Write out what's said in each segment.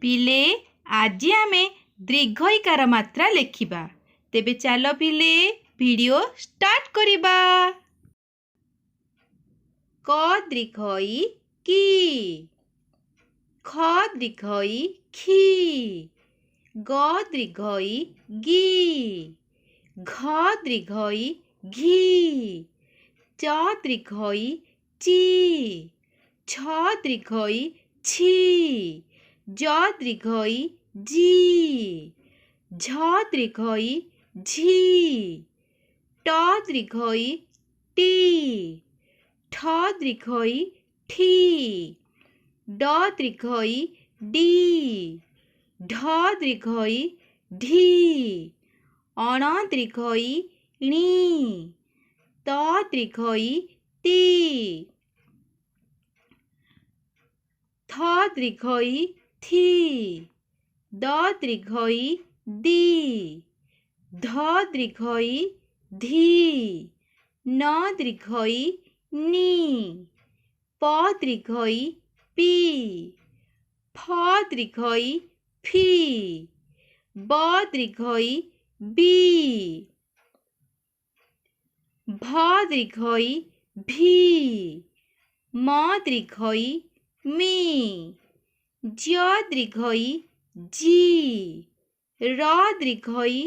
पिले आज आमे दीर्घ इकार मात्रा लेखिबा। तेबे चलो पिले वीडियो स्टार्ट करिबा। क दीर्घ इ की, ख दीर्घ इ खी, ग दीर्घ इ गी, घ दीर्घ इ घी, च दीर्घ इ ची, छ दीर्घ इ छी, ज दीर्घ इ जी, झ दीर्घ इ झी, ट दीर्घ इ टी, ठ दीर्घ इ ठी, ड दीर्घ इ डी, ढ दीर्घ इ ढी, अण दीर्घ इ णी, त दीर्घ इ ती, थ दीर्घ इ थी, द दीर्घ इ दी, ध दीर्घ इ धी, न दीर्घ इ नी, प दीर्घ इ पी, फ दीर्घ इ फी, ब दीर्घ इ बी, भ दीर्घ इ भी, म दीर्घ इ मी, ज दीर्घ इ जी, र दीर्घ इ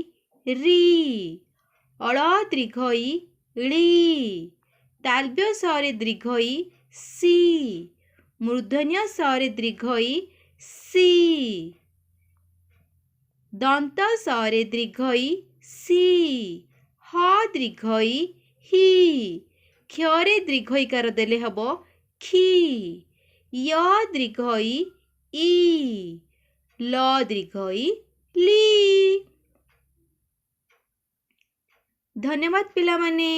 री, अळ दीर्घ इ ळी, तालव्य स दीर्घ इ सी, मूर्धन्य स दीर्घ इ सी, दंत स दीर्घ इ सी, ह दीर्घ इ ही, क्ष दीर्घ इकार देले हबो खी, य दीर्घ इ ई, ल दीर्घ इ ली। धन्यवाद पिलामाने।